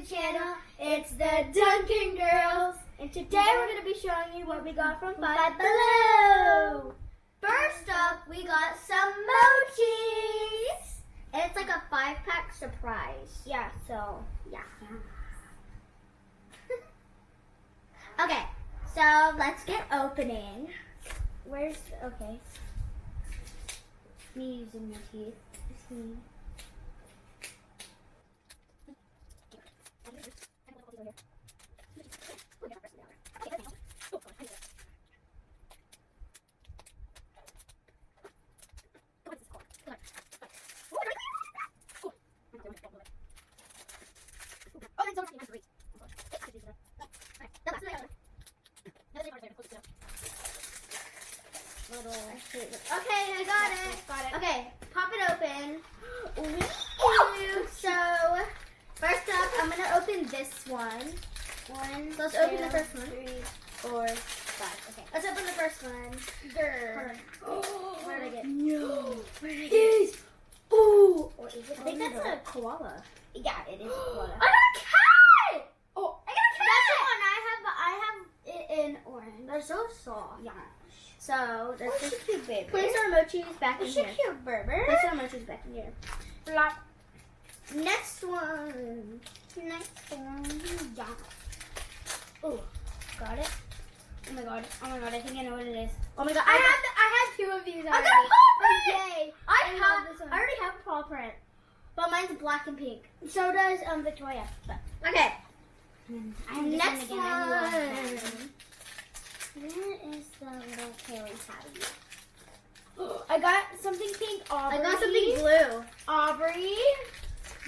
YouTube channel. It's the Duncan Girls, and today we're going to be showing you what we got from Five Below. First up, we got some mochis. And it's like a 5-pack surprise. Yeah, so, yeah. Okay, so let's get opening. Okay. Me using my teeth. It's me. Okay, I got it. Okay, pop it open. Ooh. So, first up, I'm going to open this one. So let's open the first one. 3, 4, 5. Okay, let's open the first one. Where did I get? No. Where did I get? Ooh. Or is it? I think that's a koala. Yeah, it is a koala. I got a cat! Oh, I got a cat! That's the one I have it in orange. They're so soft. Yeah. So, there's this cute baby. Place our mochis back in here. Cute baby. Place our mochis back in here. Next one. Yeah. Oh, got it. Oh my god, I think I know what it is. Oh my god, I had 2 of these already. I got a paw print! Yay! I already have a paw print. But mine's black and pink. So does Victoria. But, okay. Next one. Where is the little Kaylee tabby? I got something pink, Aubrey. I got something blue. Aubrey?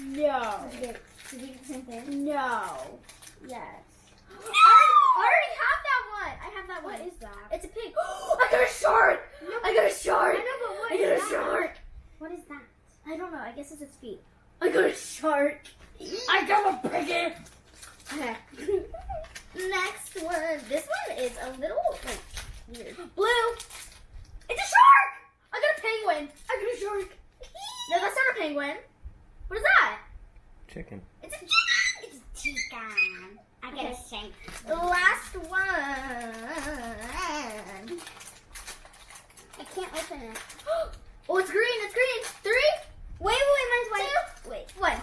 No. Did you get the same thing? No. Yes. I already have that one. I have that one. What is that? It's a pig. I got a shark. No, I got a shark. I know, but what is that? I got a shark. What is that? I don't know. I guess it's its feet. I got a shark. I got a piggy. Okay. Next one. This one is a little weird. Blue. It's a shark. I got a penguin. I got a shark. No, that's not a penguin. What is that? Chicken. It's a chicken. It's a chicken. I got a shank. The last one. I can't open it. Oh, it's green. It's green. 3. Wait, mine's white. 2. Wait, 1.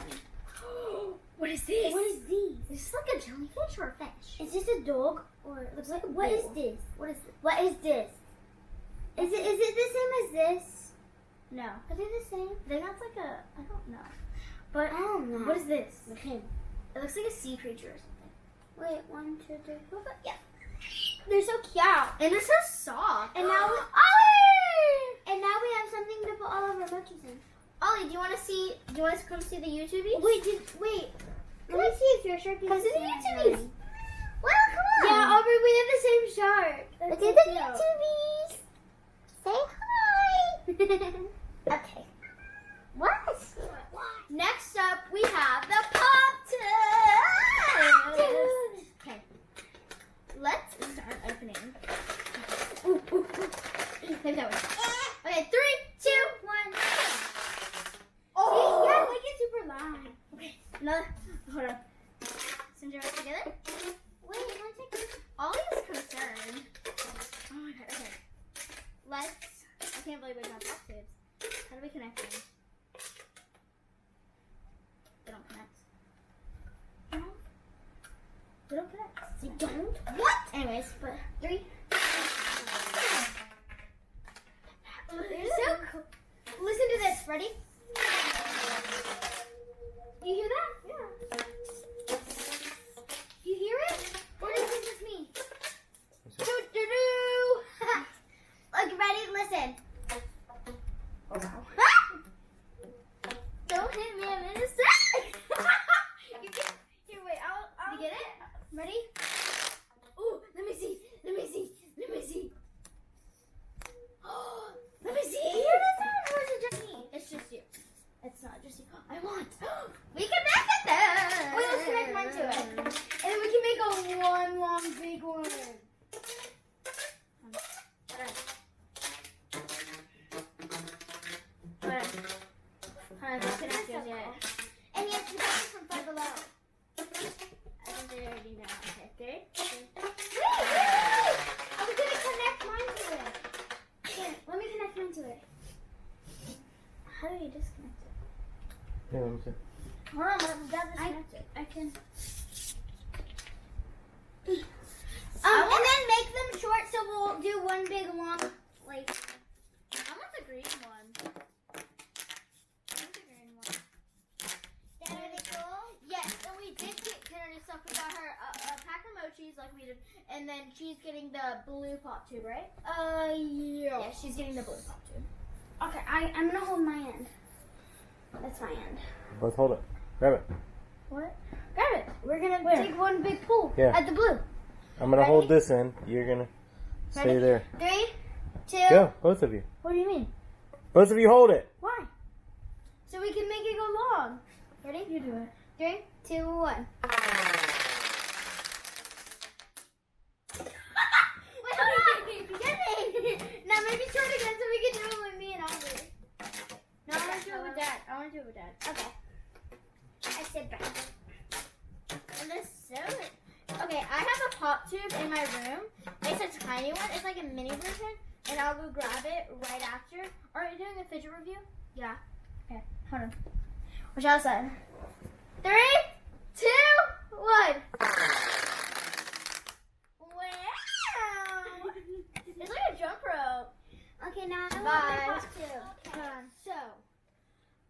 What is this? What is this? Is this like a jellyfish or a fish? Is this a dog or it looks like a bull? What is this? What is this? What is this? Is it the same as this? No. Are they the same? They're not like a, I don't know. But I don't know. What is this? Okay. It looks like a sea creature or something. Wait, 1, 2, 3, 4, 5. Yeah. They're so cute. And they're so soft. And now we have something to put all of our mochis in. Ollie, do you want to come see the YouTubies? Wait. Let me see if your shark is the same. YouTubies. Well, come on. Yeah, Aubrey, we have the same shark. Look at the YouTubies. Say hi. Okay. What? Next up, we have the Pop-Tarts. Okay. Let's start opening. Ooh. Maybe that one. Okay, 3, 2, 1. Oh! Yeah, make it super loud. Okay. Another. Hold on. Send yours together. Wait, 1 second. Ollie is concerned. Oh my god. Okay. I can't believe we have box tubes. How do we connect them? They don't connect. No. They don't connect. They don't? What? Anyways, but 3. So cool. Listen to this. Ready? You hear that? Yeah. You hear it? Or is it just me? Do. Like, ready? Listen. Oh, wow. Don't hit me. I'm in a sack. Here, wait. I'll. You get it? Ready? Ooh, let me see. Let me see. Let me see. You hear that sound? Or is it just me? It's just you. It's not just you. I want. We can make it then. Wait, let's connect mine to it. And then we can make a one long big one. Alright, let's connect yours yet. And yes, we got this from Five Below. Yeah, let me see. Hold on, I can. And then make them short, so we'll do one big long, like. I want the green one. Are they cool? Yes, and we did get Kennedy stuff. We got her a pack of mochis like we did, and then she's getting the blue pop tube, right? Yeah. Yeah, she's getting the blue pop tube. Okay, I'm gonna hold my end. That's my end. Let's hold it. Grab it. What? Grab it. We're gonna Where? take one big pull Yeah. at the blue. I'm gonna Ready? hold this end. You're gonna stay Ready? there. 3, 2. Go, both of you. What do you mean? Both of you hold it. Why? So we can make it go long. Ready? You do it. 3, 2, 1. Wait, hold on. Get me. Now maybe short again so we can do it with me and Aubrey. No, I want to do it with Dad. I want to do it with Dad. Okay. I sit back. And this so. Okay, I have a pop tube in my room. It's a tiny one. It's like a mini version, and I'll go grab it right after. Are you doing a fidget review? Yeah. Okay, hold on. What y'all said? 3, 2, 1. Wow! It's like a jump rope. Okay, now I Bye. want my pop tube. Hold on. So,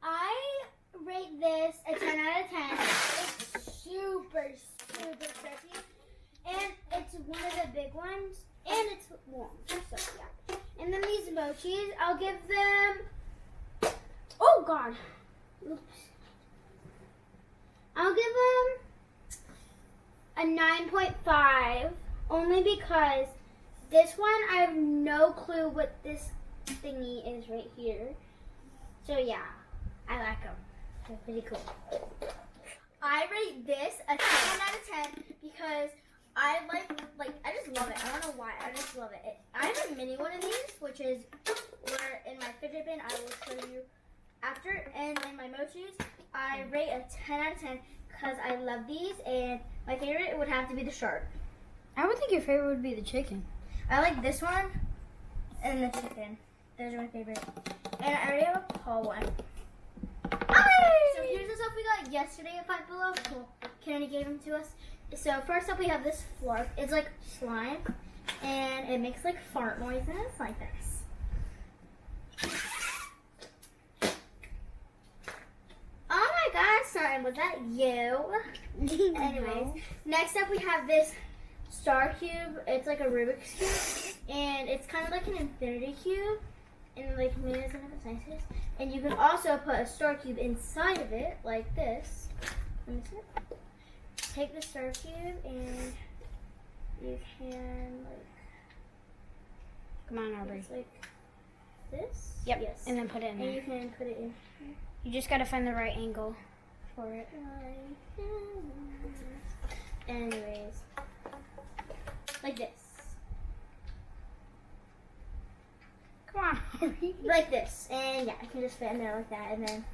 I rate this a 10 out of 10. It's super stretchy. And it's one of the big ones. And it's warm. So, yeah. And then these mochis, I'll give them... Oh, God. Oops. I'll give them a 9.5. Only because this one, I have no clue what this thingy is right here. So, yeah. I like them. They're pretty cool. I rate this a 10 out of 10 because I I just love it. I don't know why. I just love it. I have a mini one of these, which is where in my fidget bin, I will show you after. And in my mochis, I rate a 10 out of 10 because I love these. And my favorite would have to be the shark. I would think your favorite would be the chicken. I like this one and the chicken. Those are my favorite. And I already have a paw one. So here's the stuff we got yesterday at Five Below. Cool. Kennedy gave them to us. So first up we have this flarp. It's like slime and it makes like fart noises like this. Oh my gosh, son, was that you? Anyways, next up we have this star cube. It's like a Rubik's Cube and it's kind of like an infinity cube. And like made in different sizes. And you can also put a star cube inside of it, like this. Let me see. Take the star cube and you can like. Come on, Aubrey. It's like this. Yep. Yes. And then put it in And there. you can put it in. You just gotta find the right angle for it. Anyways, like this. Come on, Aubrey. Like this. And yeah, I can just fit in there like that. And then,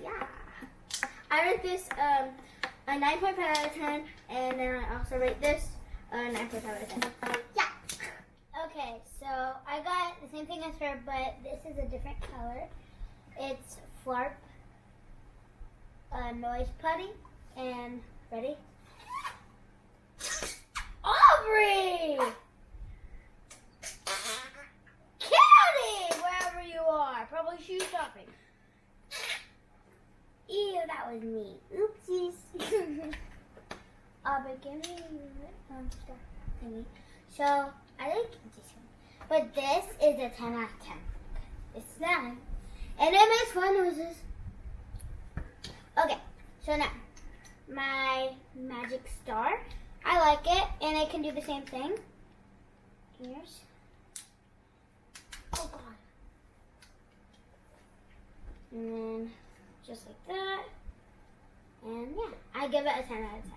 yeah. I rate this a 9.5 out of 10. And then I also rate this a 9.5 out of 10. Yeah. Okay, so I got the same thing as her, but this is a different color. It's Flarp, Noise Putty, and ready? Aubrey! Kennedy! Wherever you are, probably shoe shopping. Ew, that was me. Oopsies. Aubrey, give me stuff thingy. So, I like this one. But this is a 10 out of 10. It's 9. And it makes fun noises. Okay, so now, my magic star. I like it, and it can do the same thing. Here's. Oh, God. And then, just like that. And yeah, I give it a 10 out of 10.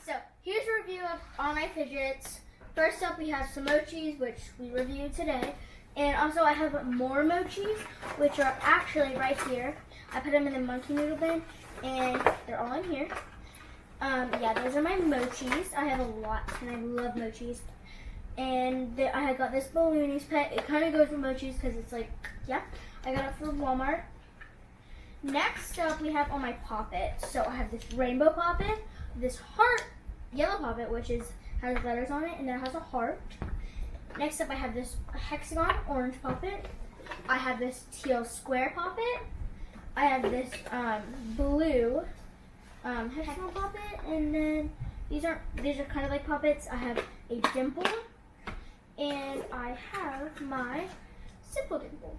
So, here's a review of all my fidgets. First up, we have some mochis, which we reviewed today. And also, I have more mochis, which are actually right here. I put them in the monkey noodle bin, and they're all in here. Yeah, those are my mochis. I have a lot, and I love mochis. And I got this Balloonies pet. It kind of goes with mochis because it's like, yeah. I got it from Walmart. Next up, we have all my poppets. So I have this rainbow poppet, this heart yellow poppet, which has letters on it, and then it has a heart. Next up, I have this hexagon orange poppet. I have this teal square poppet. I have this blue hexagon poppet, and then these are kind of like poppets. I have a dimple, and I have my simple dimple.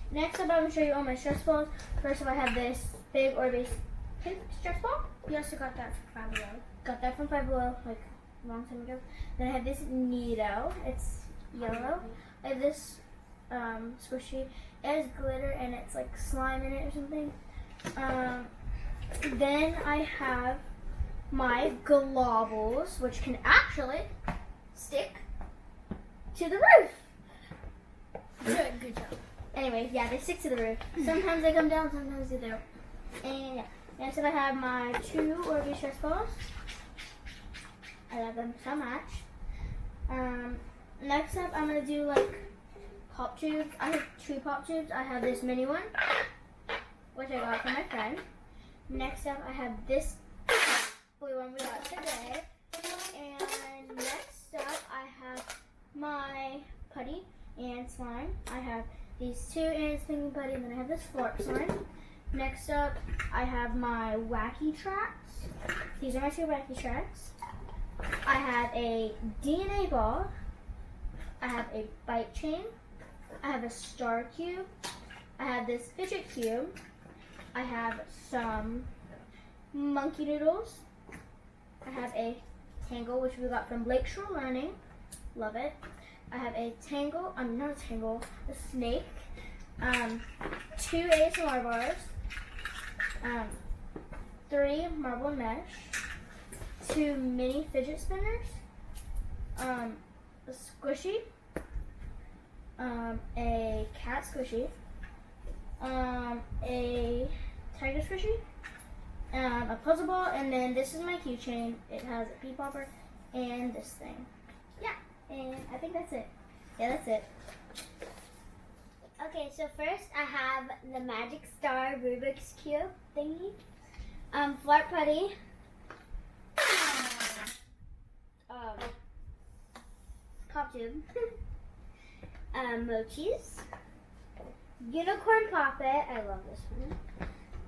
Next up, I'm going to show you all my stress balls. First up, I have this big Orbeez pink stress ball. You also got that from Five Below. Got that from Five Below, like a long time ago. Then I have this Neato. It's yellow. I have this squishy. It has glitter and it's like slime in it or something. Then I have my globbles, which can actually stick to the roof. Good job. Anyway, yeah, they stick to the roof. Sometimes they come down, sometimes they don't. And yeah. Next up, I have my 2 Orbeez stress balls. I love them so much. Next up, I'm gonna do like pop tubes. I have 2 pop tubes. I have this mini one, which I got from my friend. Next up, I have this blue one we got today. And next up, I have my putty and slime. I have these 2 and spinning putty, and then I have this flarp slime. Next up, I have my wacky tracks. These are my 2 wacky tracks. I have a DNA ball. I have a bite chain. I have a star cube. I have this Fidget cube. I have some monkey noodles. I have a tangle, which we got from Lakeshore Learning. Love it. I have a tangle, not a tangle, a snake. 2 ASMR bars. 3 marble mesh. 2 mini fidget spinners. A squishy. A cat squishy. A tiger squishy. A puzzle ball, and then this is my keychain. It has a pea popper and this thing. Yeah, and I think that's it. Yeah, that's it. Okay, so first I have the Magic Star Rubik's Cube thingy. Flarp putty. Pop tube. Mochis. Unicorn Poppet. I love this one.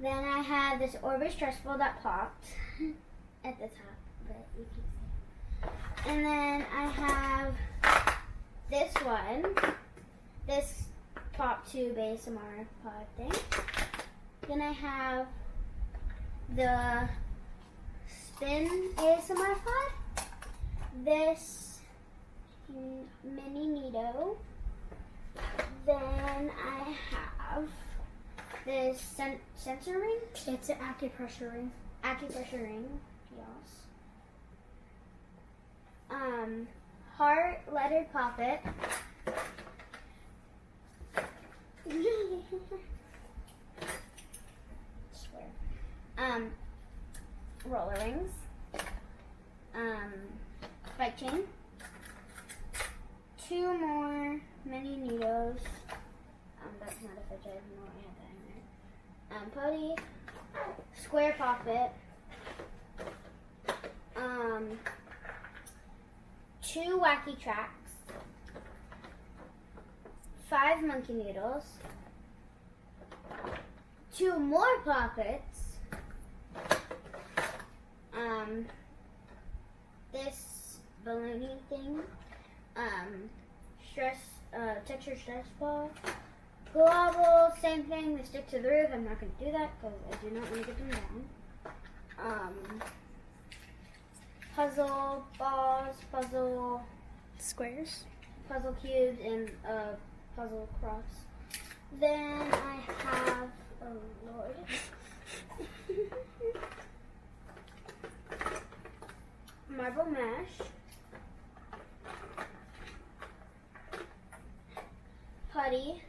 Then I have this Orbeez stress ball that popped at the top, but you can see. And then I have this one. This pop tube ASMR pod thing. Then I have the spin ASMR pod. This mini Neato. Then I have this sensor ring. It's an acupressure ring. Acupressure ring, yes. Heart lettered poppet. Roller rings. Bike chain. 2 more mini Neatos. That's not a fidget. I don't know why I had that in there. Putty. Square poppet. 2 wacky tracks. 5 monkey noodles. 2 more poppets. This balloony thing. Texture stress ball. Global, same thing. They stick to the roof. I'm not going to do that because I do not want to get them down. Puzzle balls, puzzle Squares. puzzle cubes, and puzzle cross. Then I have, oh Lord. Marble mesh. Putty.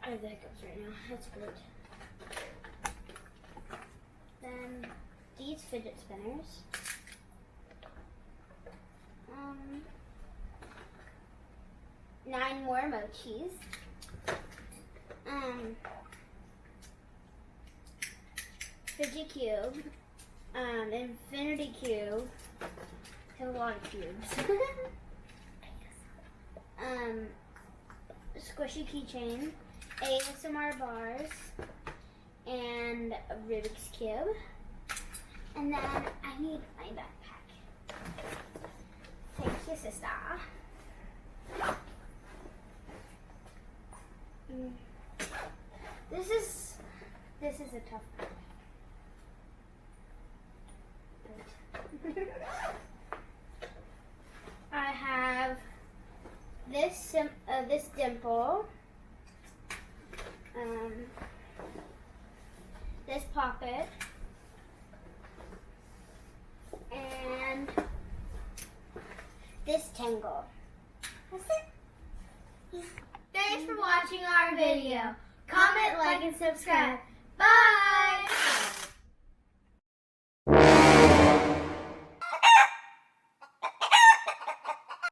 Oh, there it goes right now. That's good. Then these fidget spinners. 9 more mochis. Fidget cube, infinity cube, a lot of cubes, squishy keychain, ASMR bars, and a Rubik's cube. And then I need my backpack. Thank you, sister. This is a tough part. I have this dimple, this poppet, and this tangle. That's it. Thanks for watching our video. Comment, like, and subscribe. Bye!